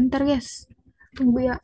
Bentar guys, tunggu ya.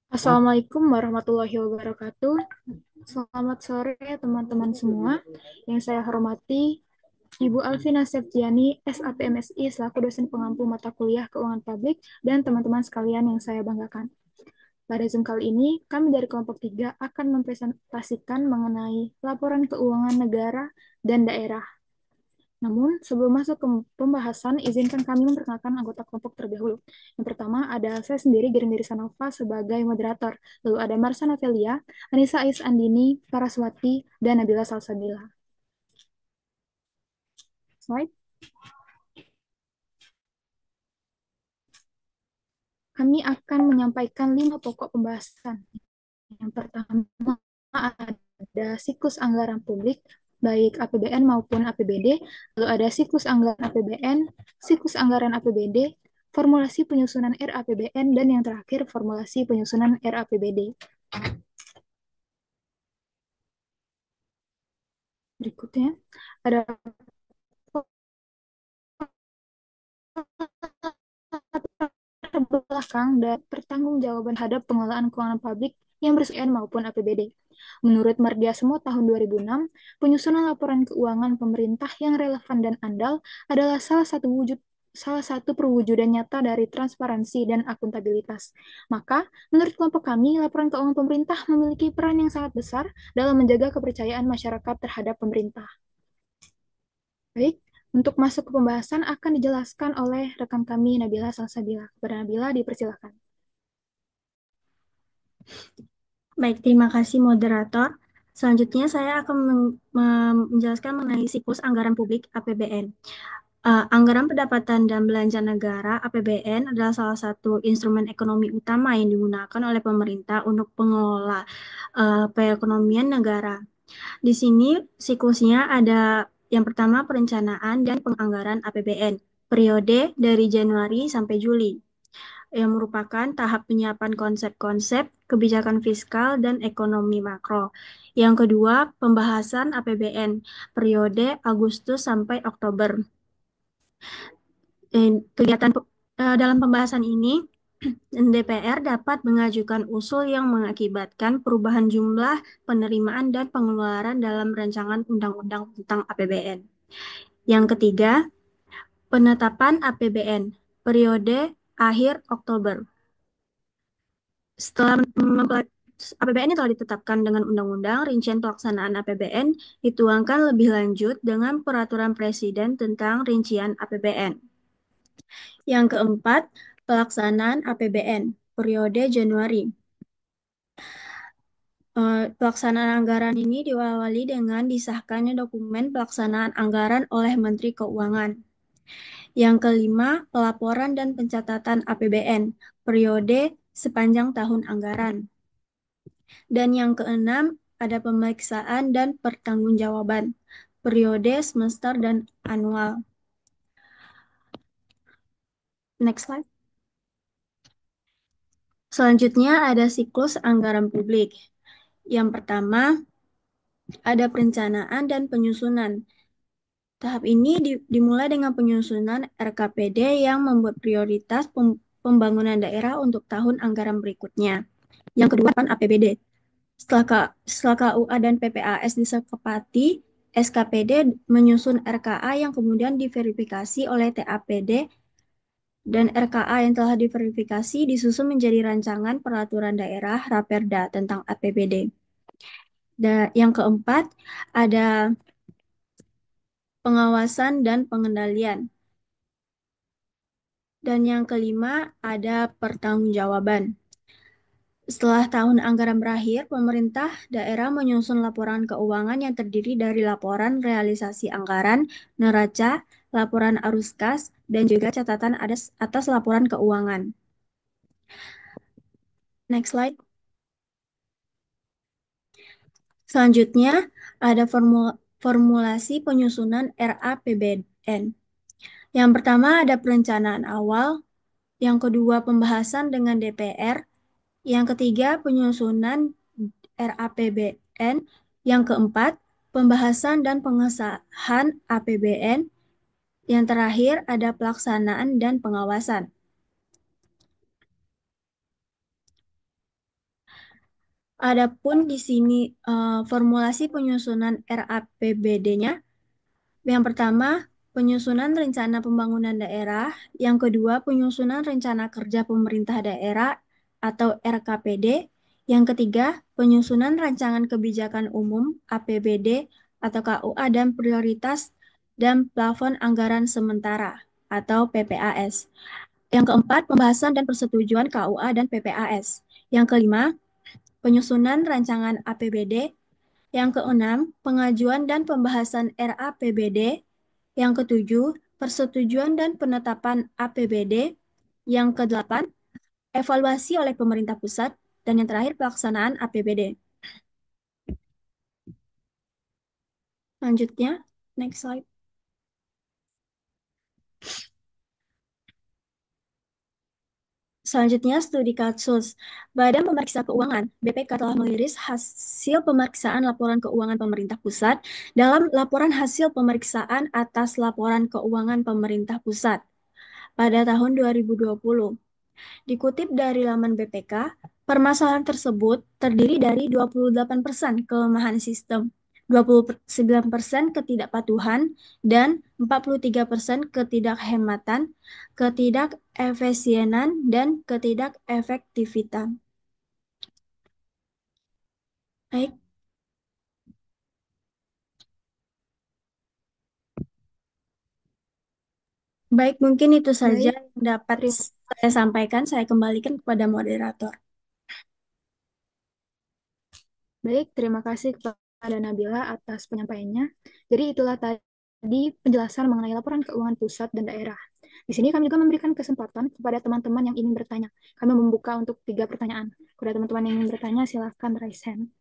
Assalamualaikum warahmatullahi wabarakatuh. Selamat sore teman-teman semua. Yang saya hormati Ibu Alvina Septiani, SAPMSI, selaku dosen pengampu mata kuliah Keuangan Publik, dan teman-teman sekalian yang saya banggakan. Pada Zoom kali ini, kami dari kelompok 3 akan mempresentasikan mengenai laporan keuangan negara dan daerah. Namun, sebelum masuk ke pembahasan, izinkan kami memperkenalkan anggota kelompok terlebih dahulu. Yang pertama ada saya sendiri, Girindra Sanova, sebagai moderator. Lalu ada Marsana Velia, Anissa Ais Andini, Paraswati, dan Nabila Salsabila. Slide. Kami akan menyampaikan 5 pokok pembahasan. Yang pertama ada siklus anggaran publik, baik APBN maupun APBD, lalu ada siklus anggaran APBN, siklus anggaran APBD, formulasi penyusunan RAPBN, dan yang terakhir formulasi penyusunan RAPBD. Berikutnya ada belakang dan pertanggungjawaban terhadap pengelolaan keuangan publik yang bersumber maupun APBD. Menurut Mardiasmo tahun 2006, penyusunan laporan keuangan pemerintah yang relevan dan andal adalah salah satu perwujudan nyata dari transparansi dan akuntabilitas. Maka, menurut kelompok kami, laporan keuangan pemerintah memiliki peran yang sangat besar dalam menjaga kepercayaan masyarakat terhadap pemerintah. Baik, untuk masuk ke pembahasan akan dijelaskan oleh rekan kami Nabila Salsabila. Kepada Nabila dipersilakan. Baik, terima kasih moderator. Selanjutnya saya akan menjelaskan mengenai siklus anggaran publik APBN. Anggaran pendapatan dan belanja negara (APBN) adalah salah satu instrumen ekonomi utama yang digunakan oleh pemerintah untuk pengelola perekonomian negara. Di sini siklusnya ada yang pertama perencanaan dan penganggaran APBN, periode dari Januari sampai Juli, yang merupakan tahap penyiapan konsep-konsep kebijakan fiskal dan ekonomi makro. Yang kedua, pembahasan APBN, periode Agustus sampai Oktober. Kegiatan dalam pembahasan ini, DPR dapat mengajukan usul yang mengakibatkan perubahan jumlah penerimaan dan pengeluaran dalam rancangan undang-undang tentang APBN. Yang ketiga, penetapan APBN, periode akhir Oktober. Setelah APBN telah ditetapkan dengan undang-undang, rincian pelaksanaan APBN dituangkan lebih lanjut dengan peraturan presiden tentang rincian APBN. Yang keempat, pelaksanaan APBN, periode Januari. Pelaksanaan anggaran ini diawali dengan disahkannya dokumen pelaksanaan anggaran oleh Menteri Keuangan. Yang kelima, pelaporan dan pencatatan APBN, periode sepanjang tahun anggaran. Dan yang keenam, ada pemeriksaan dan pertanggungjawaban, periode semester dan anual. Next slide. Selanjutnya ada siklus anggaran publik. Yang pertama, ada perencanaan dan penyusunan. Tahap ini dimulai dengan penyusunan RKPD yang membuat prioritas pembangunan daerah untuk tahun anggaran berikutnya. Yang kedua, APBD. Setelah KUA dan PPAS disepakati, SKPD menyusun RKA yang kemudian diverifikasi oleh TAPD, dan RKA yang telah diverifikasi disusun menjadi rancangan peraturan daerah Raperda tentang APBD. Dan yang keempat, ada pengawasan dan pengendalian. Dan yang kelima, ada pertanggungjawaban. Setelah tahun anggaran berakhir, pemerintah daerah menyusun laporan keuangan yang terdiri dari laporan realisasi anggaran, neraca, laporan arus kas, dan juga catatan atas laporan keuangan. Next slide. Selanjutnya, ada formulasi penyusunan RAPBN. Yang pertama ada perencanaan awal, yang kedua pembahasan dengan DPR, yang ketiga penyusunan RAPBN, yang keempat pembahasan dan pengesahan APBN, yang terakhir ada pelaksanaan dan pengawasan. Adapun di sini formulasi penyusunan RAPBD-nya. Yang pertama, penyusunan rencana pembangunan daerah. Yang kedua, penyusunan rencana kerja pemerintah daerah atau RKPD. Yang ketiga, penyusunan rancangan kebijakan umum APBD atau KUA dan prioritas dan plafon anggaran sementara atau PPAS. Yang keempat, pembahasan dan persetujuan KUA dan PPAS. Yang kelima, penyusunan rancangan APBD. Yang keenam, pengajuan dan pembahasan RAPBD. Yang ketujuh, persetujuan dan penetapan APBD. Yang kedelapan, evaluasi oleh pemerintah pusat. Dan yang terakhir, pelaksanaan APBD. Selanjutnya, next slide. Selanjutnya, studi kasus. Badan Pemeriksa Keuangan, BPK telah merilis hasil pemeriksaan laporan keuangan pemerintah pusat dalam laporan hasil pemeriksaan atas laporan keuangan pemerintah pusat pada tahun 2020. Dikutip dari laman BPK, permasalahan tersebut terdiri dari 28% kelemahan sistem, 29% ketidakpatuhan, dan 43% ketidakhematan, ketidakefisienan, dan ketidakefektifan. Baik, baik mungkin itu saja Baik, yang dapat terima saya kasih. sampaikan. Saya kembalikan kepada moderator. Baik, terima kasih kepada Nabila atas penyampaiannya. Jadi itulah tadi penjelasan mengenai laporan keuangan pusat dan daerah. Di sini kami juga memberikan kesempatan kepada teman-teman yang ingin bertanya. Kami membuka untuk 3 pertanyaan. Kepada teman-teman yang ingin bertanya, silahkan raise hand.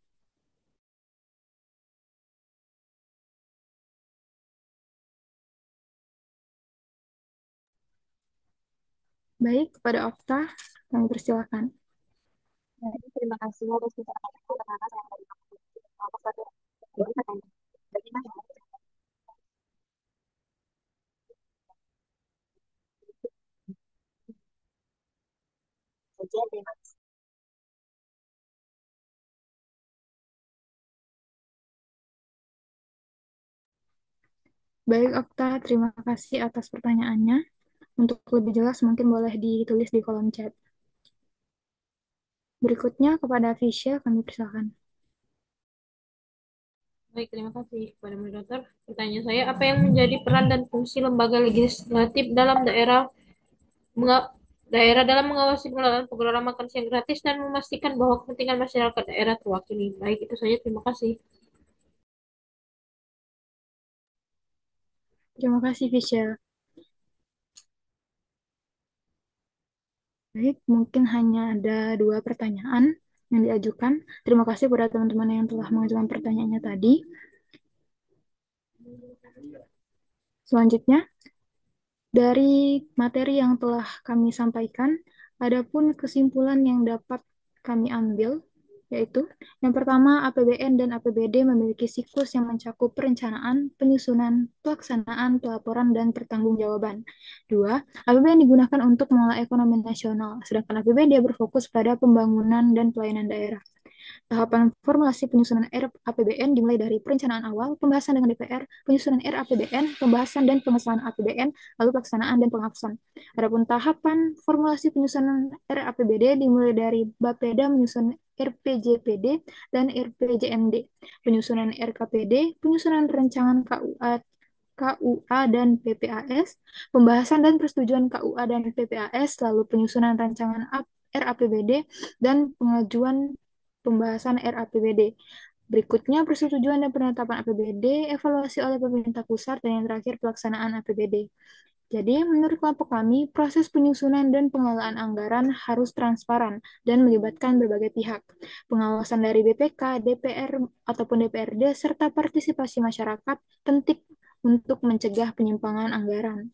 Baik, kepada Okta, kami persilahkan. Terima kasih atas keterangan saya. Terima Baik, Okta, terima kasih atas pertanyaannya. Untuk lebih jelas, mungkin boleh ditulis di kolom chat. Berikutnya, kepada Fisya, kami persilahkan. Baik, terima kasih kepada moderator. Pertanyaan saya, apa yang menjadi peran dan fungsi lembaga legislatif dalam daerah dalam mengawasi pengelolaan program makan siang gratis dan memastikan bahwa kepentingan masyarakat daerah terwakili? Baik, itu saja. Terima kasih. Terima kasih, Fisya. Baik, mungkin hanya ada 2 pertanyaan yang diajukan. Terima kasih kepada teman-teman yang telah mengajukan pertanyaannya tadi. Selanjutnya, dari materi yang telah kami sampaikan, ada pun kesimpulan yang dapat kami ambil, yaitu yang pertama, APBN dan APBD memiliki siklus yang mencakup perencanaan, penyusunan, pelaksanaan, pelaporan, dan pertanggungjawaban. Dua, APBN digunakan untuk mengelola ekonomi nasional, sedangkan APBD berfokus pada pembangunan dan pelayanan daerah. Tahapan formulasi penyusunan RAPBN dimulai dari perencanaan awal, pembahasan dengan DPR, penyusunan RAPBN, pembahasan dan pengesahan APBN, lalu pelaksanaan dan penghapusan. Adapun tahapan formulasi penyusunan RAPBD dimulai dari Bapeda menyusun RPJPD dan RPJMD, penyusunan RKPD, penyusunan rancangan KUA dan PPAS, pembahasan dan persetujuan KUA dan PPAS, lalu penyusunan rancangan RAPBD, dan pengajuan pembahasan RAPBD. Berikutnya, persetujuan dan penetapan APBD, evaluasi oleh pemerintah pusat, dan yang terakhir pelaksanaan APBD. Jadi, menurut kelompok kami, proses penyusunan dan pengelolaan anggaran harus transparan dan melibatkan berbagai pihak. Pengawasan dari BPK, DPR, ataupun DPRD, serta partisipasi masyarakat penting untuk mencegah penyimpangan anggaran.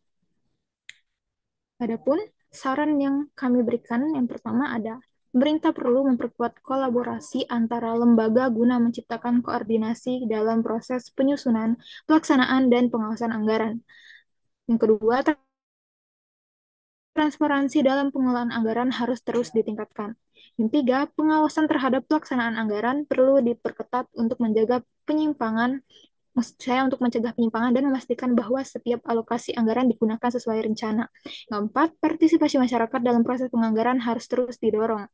Adapun saran yang kami berikan yang pertama ada pemerintah perlu memperkuat kolaborasi antara lembaga guna menciptakan koordinasi dalam proses penyusunan, pelaksanaan, dan pengawasan anggaran. Yang kedua, transparansi dalam pengelolaan anggaran harus terus ditingkatkan. Yang ketiga, pengawasan terhadap pelaksanaan anggaran perlu diperketat untuk menjaga penyimpangan, maksud saya untuk mencegah penyimpangan dan memastikan bahwa setiap alokasi anggaran digunakan sesuai rencana. Yang keempat, partisipasi masyarakat dalam proses penganggaran harus terus didorong.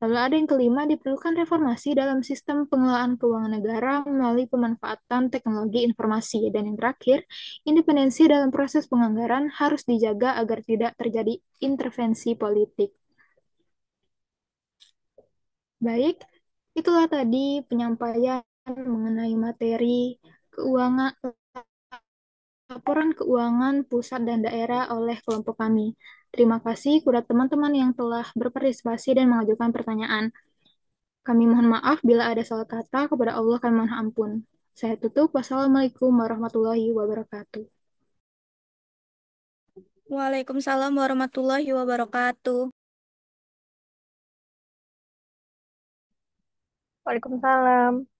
Lalu ada yang kelima, diperlukan reformasi dalam sistem pengelolaan keuangan negara melalui pemanfaatan teknologi informasi. Dan yang terakhir, independensi dalam proses penganggaran harus dijaga agar tidak terjadi intervensi politik. Baik, itulah tadi penyampaian mengenai materi keuangan, laporan keuangan pusat dan daerah oleh kelompok kami. Terima kasih kepada teman-teman yang telah berpartisipasi dan mengajukan pertanyaan. Kami mohon maaf bila ada salah kata, kepada Allah kami mohon ampun. Saya tutup. Wassalamualaikum warahmatullahi wabarakatuh. Waalaikumsalam warahmatullahi wabarakatuh. Waalaikumsalam.